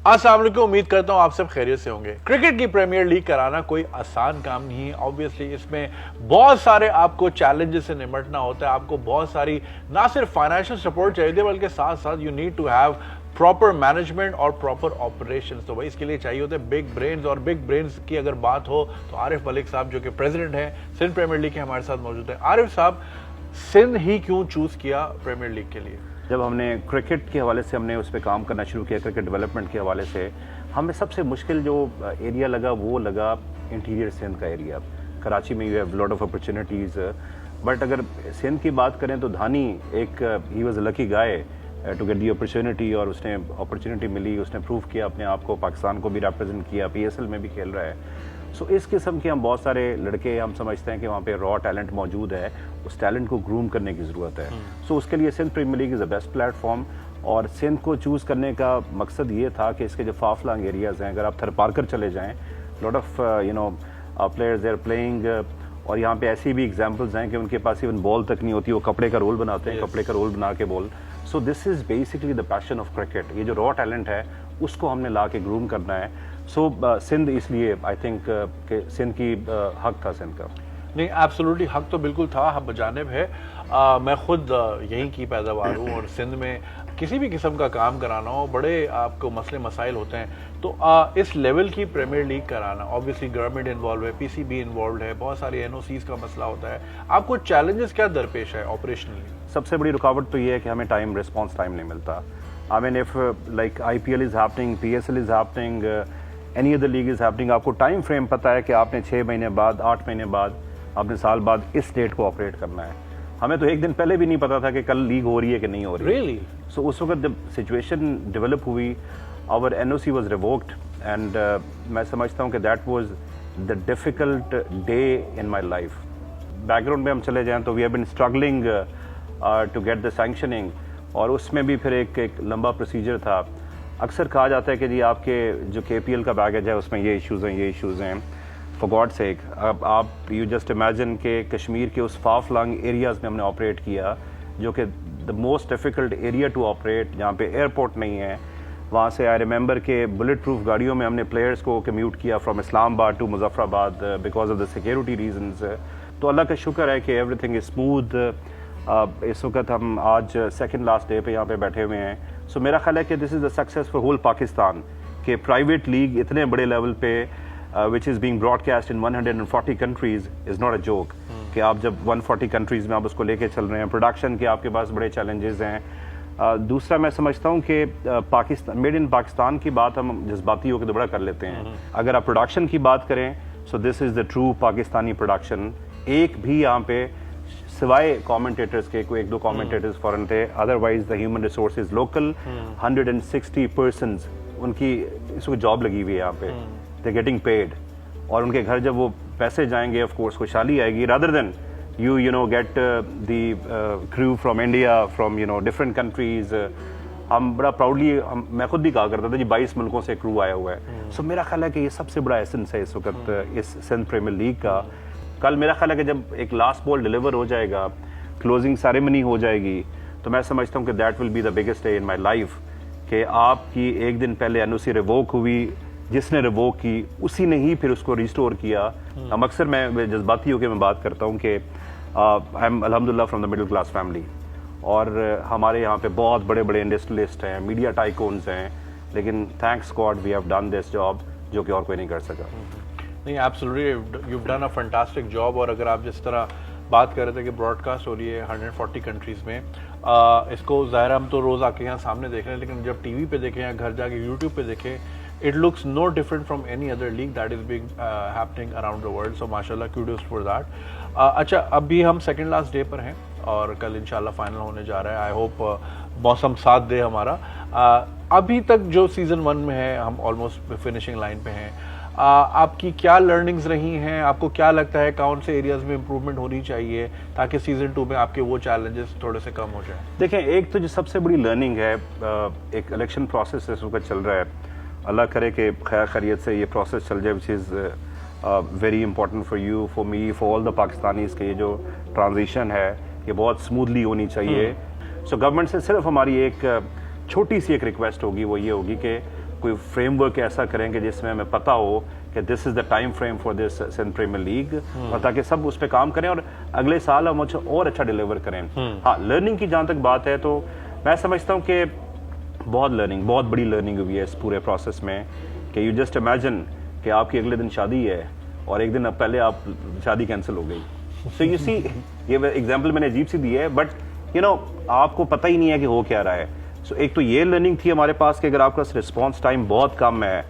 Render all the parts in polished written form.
السلام علیکم، امید کرتا ہوں آپ سب خیریت سے ہوں گے۔ کرکٹ کی پریمیئر لیگ کرانا کوئی آسان کام نہیں ہے، آبویسلی اس میں بہت سارے آپ کو چیلنجز سے نمٹنا ہوتا ہے، آپ کو بہت ساری نہ صرف فائنینشیل سپورٹ چاہیے بلکہ ساتھ ساتھ you need to have proper management اور پراپر آپریشنز۔ تو بھائی اس کے لیے چاہیے ہوتے ہیں بگ برینز، اور بگ برینز کی اگر بات ہو تو عارف ملک صاحب جو کہ پریزیڈنٹ ہیں سندھ پریمیئر لیگ کے، ہمارے ساتھ موجود ہیں۔ عارف صاحب، سندھ ہی کیوں چوز کیا پریمیئر لیگ کے لیے؟ جب ہم نے کرکٹ کے حوالے سے ہم نے اس پہ کام کرنا شروع کیا، کرکٹ ڈیولپمنٹ کے حوالے سے ہمیں سب سے مشکل جو ایریا لگا وہ لگا انٹیریئر سندھ کا ایریا۔ کراچی میں you have lot of opportunities, but اگر سندھ کی بات کریں تو دھانی ایک ہی was a lucky guy to get the opportunity, اور اس نے اپرچونیٹی ملی، اس نے پروو کیا اپنے آپ کو، پاکستان کو بھی ریپرزینٹ کیا، پی ایس ایل میں بھی کھیل رہا ہے۔ سو اس قسم کے ہم بہت سارے لڑکے ہم سمجھتے ہیں کہ وہاں پہ را ٹیلنٹ موجود ہے، اس ٹیلنٹ کو گروم کرنے کی ضرورت ہے۔ سو اس کے لیے Sindh premier league is a best platform, اور سندھ کو چوز کرنے کا مقصد یہ تھا کہ اس کے جو فار فلنگ ایریاز ہیں، اگر آپ تھر پارکر چلے جائیں، lot of players are playing, اور یہاں پہ ایسی بھی ایگزامپلز ہیں کہ ان کے پاس ایون بال تک نہیں ہوتی، وہ کپڑے کا رول بناتے ہیں، کپڑے کا رول بنا کے ball. So this is basically the passion of cricket, یہ جو را ٹیلنٹ ہے اس کو ہم نے لا کے گروم کرنا ہے۔ سو سندھ اس لیے آئی تھنک کہ سندھ کی حق تھا سندھ کا۔ نہیں، ایبسولوٹلی حق تو بالکل تھا، حق بجانب ہے۔ میں خود یہیں کی پیداوار ہوں، اور سندھ میں کسی بھی قسم کا کام کرانا ہو بڑے آپ کو مسئلے مسائل ہوتے ہیں، تو اس لیول کی پریمیئر لیگ کرانا، آبویسلی گورنمنٹ انوالو ہے، پی سی بی انوالوڈ ہے، بہت ساری این او سیز کا مسئلہ ہوتا ہے۔ آپ کو چیلنجز کیا درپیش ہے آپریشنلی؟ سب سے بڑی رکاوٹ تو یہ ہے کہ ہمیں رسپانس ٹائم نہیں ملتا۔ I mean if like IPL is happening, PSL is happening, any other league is happening، آپ کو ٹائم فریم پتہ ہے کہ آپ نے 6 مہینے بعد، 8 مہینے بعد، آپ نے سال بعد اس ڈیٹ کو آپریٹ کرنا ہے۔ ہمیں تو ایک دن پہلے بھی نہیں پتا تھا کہ کل لیگ ہو رہی ہے کہ نہیں ہو رہی ہے۔ Really؟ سو اس وقت جب سچویشن ڈیولپ ہوئی، our NOC was revoked and میں سمجھتا ہوں کہ that was the difficult day in my life۔ Back ground میں ہم چلے جائیں تو we have been struggling to get the sanctioning، اور اس میں بھی پھر ایک لمبا پروسیجر تھا۔ اکثر کہا جاتا ہے کہ جی آپ کے جو کے پی ایل کا بیگیج ہے اس میں یہ ایشوز ہیں، یہ ایشوز ہیں۔ فار گاڈ سیک، اب آپ یو جسٹ امیجن کہ کشمیر کے اس فار فلنگ ایریاز میں ہم نے آپریٹ کیا، جو کہ the most difficult area to operate, جہاں پہ ایئرپورٹ نہیں ہے۔ وہاں سے آئی ریممبر کہ بلٹ پروف گاڑیوں میں ہم نے پلیئرس کو کمیوٹ کیا فرام اسلام آباد ٹو مظفر آباد because of the security reasons. تو اللہ کا شکر ہے کہ ایوری تھنگ از اسموتھ۔ اس وقت ہم آج سیکنڈ لاسٹ ڈے پہ یہاں پہ بیٹھے ہوئے ہیں۔ سو میرا خیال ہے کہ this is the success for whole Pakistan, کہ پرائیویٹ لیگ اتنے بڑے لیول پہ which is being broadcast in 140 countries is not a joke, کہ آپ جب 140 کنٹریز میں آپ اس کو لے کے چل رہے ہیں، پروڈکشن کے آپ کے پاس بڑے چیلنجز ہیں۔ دوسرا میں سمجھتا ہوں کہ پاکستان، میڈ ان پاکستان کی بات ہم جذباتی ہو کے تو بڑا کر لیتے ہیں۔ اگر آپ پروڈکشن کی بات کریں، سو this is the true Pakistani production. ایک بھی یہاں پہ سوائے کامنٹیٹرز کے، کوئی ایک دو کامنٹیٹرز فورن تھے، otherwise the human resources local 160 persons ان کی اس کو جاب لگی ہوئی ہے یہاں پہ، دے گیٹنگ پیڈ، اور ان کے گھر جب وہ پیسے جائیں گے آف کورس خوشحالی آئے گی، rather than you know get the crew from India, from different countries. ہم بڑا پراؤڈلی، میں خود بھی کہا کرتا تھا جی 22 ملکوں سے کرو آیا ہوا ہے۔ سو میرا خیال ہے کہ یہ سب سے بڑا ایسنس ہے اس وقت اس سندھ پریمیئر لیگ کا۔ کل میرا خیال ہے کہ جب ایک لاسٹ بال ڈیلیور ہو جائے گا، کلوزنگ سیریمنی ہو جائے گی، تو میں سمجھتا ہوں کہ that will be the biggest day in my life, کہ آپ کی ایک دن پہلے این او سی ریووک ہوئی، جس نے ریووک کی اسی نے ہی پھر اس کو ریسٹور کیا۔ ہم اکثر، میں جذباتی ہو کے میں بات کرتا ہوں کہ آئی ایم الحمد للہ from the middle class family, اور ہمارے یہاں پہ بہت بڑے بڑے انڈسٹریلسٹ ہیں، میڈیا ٹائکونز ہیں، لیکن thanks God we have done this job, جو کہ اور کوئی نہیں کر سکا۔ نہیں، absolutely you have done a fantastic job. اور اگر آپ جس طرح بات کر رہے تھے کہ براڈ کاسٹ ہو رہی ہے 140 کنٹریز میں، اس کو ظاہر ہم تو روز آ کے یہاں سامنے دیکھ رہے ہیں، لیکن جب ٹی وی پہ دیکھیں یا گھر جا کے یوٹیوب پہ دیکھیں، it looks no different from any other league that is being happening around the world. So ماشاء اللہ، کیوڈوز فار دیٹ۔ اچھا، اب بھی ہم سیکنڈ لاسٹ ڈے پر ہیں اور کل انشاءاللہ فائنل ہونے جا رہا ہے۔ آئی ہوپ موسم ساتھ دے ہمارا۔ ابھی تک جو سیزن 1 میں ہے، ہم آلموسٹ فنشنگ لائن پہ ہیں، آپ کی کیا لرننگز رہی ہیں؟ آپ کو کیا لگتا ہے کون سے ایریاز میں امپروومنٹ ہونی چاہیے تاکہ سیزن 2 میں آپ کے وہ چیلنجز تھوڑے سے کم ہو جائیں؟ دیکھیں، ایک تو جو سب سے بڑی لرننگ ہے، ایک الیکشن پروسیس اس وقت چل رہا ہے، اللہ کرے کہ خیر خیریت سے یہ پروسیس چل جائے، which is very important for you, for me, for all the Pakistanis, کہ یہ جو ٹرانزیشن ہے یہ بہت اسموتھلی ہونی چاہیے۔ سو گورنمنٹ سے صرف ہماری ایک چھوٹی سی ایک ریکویسٹ ہوگی، وہ یہ ہوگی کہ کوئی فریم ورک ایسا کریں گے جس میں ہمیں پتہ ہو کہ this is the time frame for this Sindh premier league, اور تاکہ سب اس پہ کام کریں اور اگلے سال ہم اور اچھا ڈیلیور کریں. ہاں لرننگ کی جہاں تک بات ہے تو میں سمجھتا ہوں کہ بہت بڑی لرننگ ہوئی ہے اس پورے پروسیس میں, کہ یو جسٹ امیجن کہ آپ کی اگلے دن شادی ہے اور ایک دن پہلے آپ شادی کینسل ہو گئی. سو یو سی, یہ ایگزامپل میں نے عجیب سی دی ہے, بٹ یو نو آپ کو پتہ ہی نہیں ہے کہ ہو کیا رہا ہے. سو ایک تو یہ لرننگ تھی ہمارے پاس کہ اگر آپ کا رسپانس ٹائم بہت کم ہے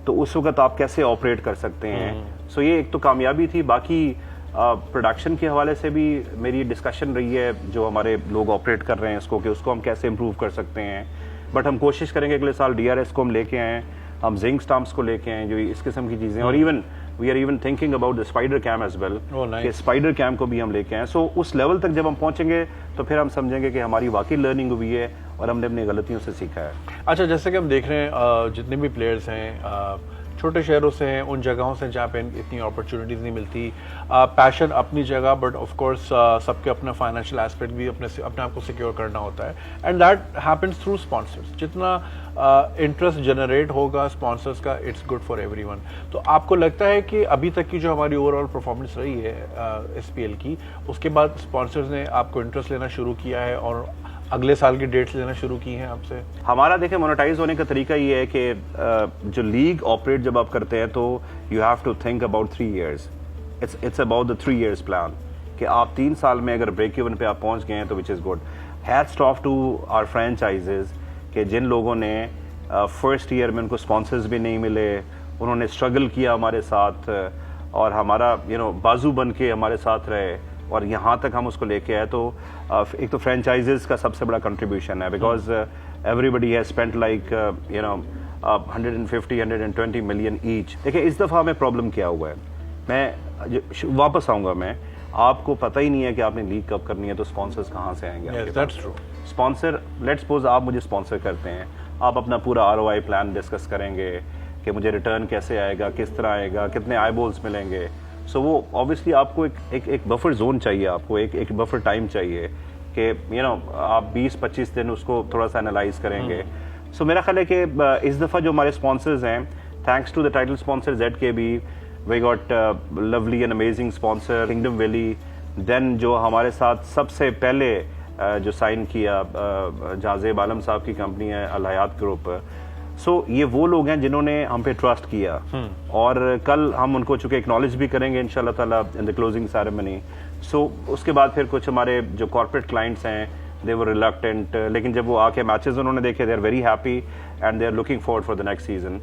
تو اس وقت آپ کیسے آپریٹ کر سکتے ہیں. سو یہ ایک تو کامیابی تھی. باقی پروڈکشن کے حوالے سے بھی میری ڈسکشن رہی ہے, جو ہمارے لوگ آپریٹ کر رہے ہیں اس کو, کہ اس کو ہم کیسے امپروو کر سکتے ہیں. بٹ ہم کوشش کریں گے اگلے سال DRS کو ہم لے کے آئیں, ہم زنک اسٹامپس کو لے کے آئیں, جو اس قسم کی چیزیں, اور even we are even thinking about the spider cam as well, کہ اسپائڈر کیم کو بھی ہم لے کے آئیں. سو اس لیول تک جب ہم پہنچیں گے تو پھر ہم سمجھیں گے کہ ہماری واقعی لرننگ ہوئی ہے اور ہم نے اپنی غلطیوں سے سیکھا ہے. اچھا, جیسے کہ ہم دیکھ رہے ہیں جتنے بھی پلیئرز ہیں چھوٹے شہروں سے ہیں, ان جگہوں سے جہاں پہ اتنی اپرچونیٹیز نہیں ملتی. پیشن اپنی جگہ, بٹ آف کورس سب کے اپنا فائنینشیل ایسپیکٹ بھی اپنے آپ کو سیکیور کرنا ہوتا ہے, and that happens through sponsors. جتنا انٹرسٹ جنریٹ ہوگا اسپانسرز کا, it's good for everyone. تو آپ کو لگتا ہے کہ ابھی تک کی جو ہماری اوور آل پرفارمنس رہی ہے SPL کی, اس کے بعد اسپانسرز نے آپ کو انٹرسٹ لینا شروع کیا ہے اور اگلے سال کی ڈیٹس لینا شروع کی ہیں آپ سے؟ ہمارا دیکھیں مونیٹائز ہونے کا طریقہ یہ ہے کہ جو لیگ آپریٹ جب آپ کرتے ہیں تو you have to think about 3 years. It's about the 3 years plan, کہ آپ 3 سال میں اگر بریک ایون پہ آپ پہنچ گئے ہیں تو which is good. Hats off to our franchises, کہ جن لوگوں نے فرسٹ ایئر میں ان کو اسپانسرز بھی نہیں ملے, انہوں نے اسٹرگل کیا ہمارے ساتھ اور ہمارا بازو بن کے ہمارے ساتھ رہے اور یہاں تک ہم اس کو لے کے آئے. تو ایک تو فرینچائزز کا سب سے بڑا کنٹریبیوشن ہے, because everybody has spent like 150-120 million each. دیکھیں اس دفعہ ہمیں پرابلم کیا ہوا ہے, میں واپس آؤں گا, میں آپ کو پتہ ہی نہیں ہے کہ آپ نے لیگ کب کرنی ہے تو اسپانسرز کہاں سے آئیں گے. اسپانسر, لیٹ سپوز آپ مجھے اسپانسر کرتے ہیں, آپ اپنا پورا ROI پلان ڈسکس کریں گے کہ مجھے ریٹرن کیسے آئے گا, کس طرح آئے گا, کتنے آئی بولس ملیں گے. سو وہ اوبیسلی آپ کو ایک بفر زون چاہیے, آپ کو ایک بفر ٹائم چاہیے کہ آپ 20-25 دن اس کو تھوڑا سا انالائز کریں گے. سو میرا خیال ہے کہ اس دفعہ جو ہمارے اسپانسرز ہیں, thanks to the title sponsor ZKB, we got lovely and amazing sponsor Kingdom Valley. Then جو ہمارے ساتھ سب سے پہلے جو سائن کیا جہاں زیب عالم صاحب کی کمپنی ہے الحیات گروپ. سو یہ وہ لوگ ہیں جنہوں نے ہم پہ ٹرسٹ کیا, اور کل ہم ان کو چونکہ ایکنالج بھی کریں گے انشاءاللہ تعالیٰ ان دا کلوزنگ سیریمنی. سو اس کے بعد پھر کچھ ہمارے جو کارپوریٹ کلائنٹس ہیں دے ور ریلکٹنٹ, لیکن جب وہ آ کے میچز انہوں نے دیکھے they are very happy and they are looking forward for the next season.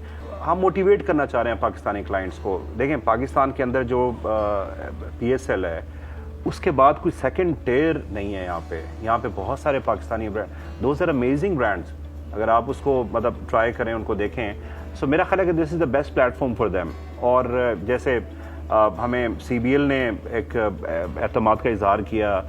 ہم موٹیویٹ کرنا چاہ رہے ہیں پاکستانی کلائنٹس کو. دیکھیں پاکستان کے اندر جو PSL ہے اس کے بعد کوئی سیکنڈ ٹیئر نہیں ہے یہاں پہ بہت سارے Pakistani brand, those are amazing brands. اگر آپ اس کو مطلب ٹرائی کریں, ان کو دیکھیں, سو میرا خیال ہے کہ this is the best platform for them. اور جیسے ہمیں CBL نے ایک اعتماد کا اظہار کیا,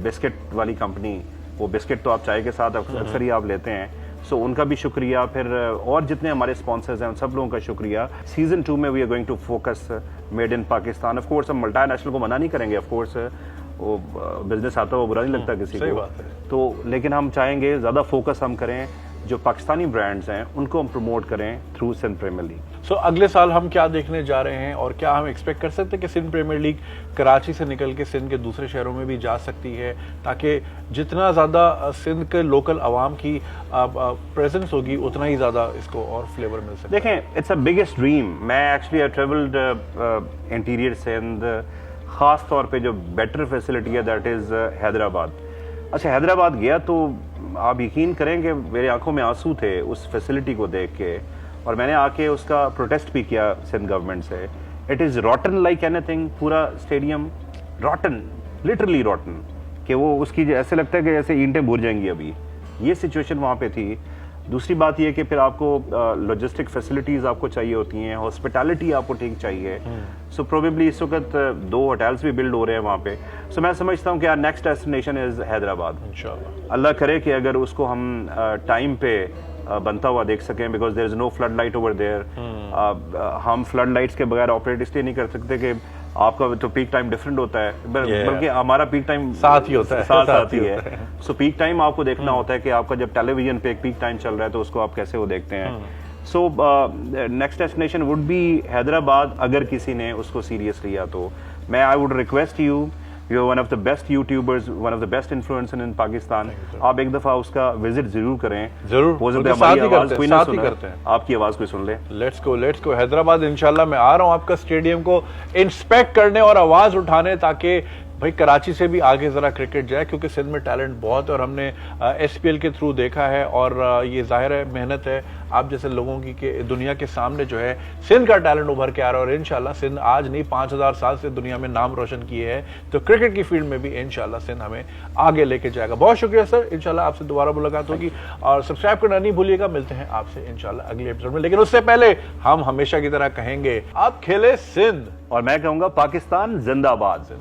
بسکٹ والی کمپنی, وہ بسکٹ تو آپ چائے کے ساتھ اکثر ہی آپ لیتے ہیں, سو ان کا بھی شکریہ. پھر اور جتنے ہمارے اسپانسرز ہیں ان سب لوگوں کا شکریہ. سیزن 2 میں we are going to focus made in Pakistan. Of course ہم ملٹی نیشنل کو منع نہیں کریں گے, آف کورس وہ بزنس آتا ہے وہ برا نہیں لگتا کسی کو, تو لیکن ہم چاہیں گے زیادہ فوکس ہم کریں, جو پاکستانی برانڈز ہیں ان کو ہم پروموٹ کریں تھرو سندھ پریمیئر لیگ. سو اگلے سال ہم کیا دیکھنے جا رہے ہیں, اور کیا ہم ایکسپیکٹ کر سکتے ہیں کہ سندھ پریمیئر لیگ کراچی سے نکل کے سندھ کے دوسرے شہروں میں بھی جا سکتی ہے, تاکہ جتنا زیادہ سندھ کے لوکل عوام کی پریزنس ہوگی اتنا ہی زیادہ اس کو اور فلیور مل سکتا ہے. دیکھیں اٹس اے بگیسٹ ڈریم. میں actually I travelled interior Sindh, خاص طور پہ جو بیٹر فیسلٹی ہے دیٹ از حیدرآباد. اچھا حیدرآباد گیا تو آپ یقین کریں کہ میرے آنکھوں میں آنسو تھے اس فیسلٹی کو دیکھ کے, اور میں نے آ کے اس کا پروٹیسٹ بھی کیا سندھ گورنمنٹ سے. It is rotten like anything, پورا اسٹیڈیم راٹن, لٹرلی راٹن, کہ وہ اس کی ایسے لگتا ہے کہ جیسے اینٹیں بھر جائیں گی ابھی. یہ سچویشن وہاں پہ تھی. دوسری بات یہ کہ پھر آپ کو لاجسٹک فیسلٹیز آپ کو چاہیے ہوتی ہیں, ہاسپٹیلٹی آپ کو ٹھیک چاہیے. سو پروبیبلی اس وقت 2 ہوٹلس بھی بلڈ ہو رہے ہیں وہاں پہ. سو میں سمجھتا ہوں کہ our next destination is Hyderabad. انشاءاللہ اللہ کرے کہ اگر اس کو ہم ٹائم پہ بنتا ہوا دیکھ سکیں, because there is no flood light over there. ہم فلڈ لائٹس کے بغیر آپریٹ اس لیے نہیں کر سکتے کہ آپ کا تو پیک ٹائم ڈفرینٹ ہوتا ہے, بلکہ ہمارا پیک ٹائم ساتھ ہی ہوتا ہے, ساتھ ہی ہے. سو پیک ٹائم آپ کو دیکھنا ہوتا ہے کہ آپ کا جب ٹیلی ویژن پہ ایک پیک ٹائم چل رہا ہے تو اس کو آپ کیسے وہ دیکھتے ہیں. So next destination would be Hyderabad. اگر کسی نے اس کو سیریس لیا تو میں I would request you you one of the best YouTubers, one of the best influencer in Pakistan. آپ ایک دفعہ اس کا وزٹ ضرور کریں. ضرور, ہماری آواز کوئی نہ ساتھ ہی کرتے ہیں, آپ کی آواز کوئی سن لے. Let's go Hyderabad. انشاءاللہ میں آ رہا ہوں آپ کا اسٹیڈیم کو انسپیکٹ کرنے اور آواز اٹھانے, تاکہ بھائی کراچی سے بھی آگے ذرا کرکٹ جائے, کیونکہ سندھ میں ٹیلنٹ بہت ہے اور ہم نے ایس پی ایل کے تھرو دیکھا ہے, اور یہ ظاہر ہے محنت ہے آپ جیسے لوگوں کی کہ دنیا کے سامنے جو ہے سندھ کا ٹیلنٹ ابھر کے آ رہا ہے. اور انشاءاللہ سندھ آج نہیں 5000 سال سے دنیا میں نام روشن کیے ہے, تو کرکٹ کی فیلڈ میں بھی انشاءاللہ سندھ ہمیں آگے لے کے جائے گا. بہت شکریہ سر, انشاءاللہ آپ سے دوبارہ ملاقات ہوگی, اور سبسکرائب کرنا نہیں بھولیے گا. ملتے ہیں آپ سے انشاءاللہ اگلے ایپیسوڈ میں, لیکن اس سے پہلے ہم ہمیشہ کی طرح کہیں گے آپ کھیلے سندھ, اور میں کہوں گا پاکستان زندہ باد.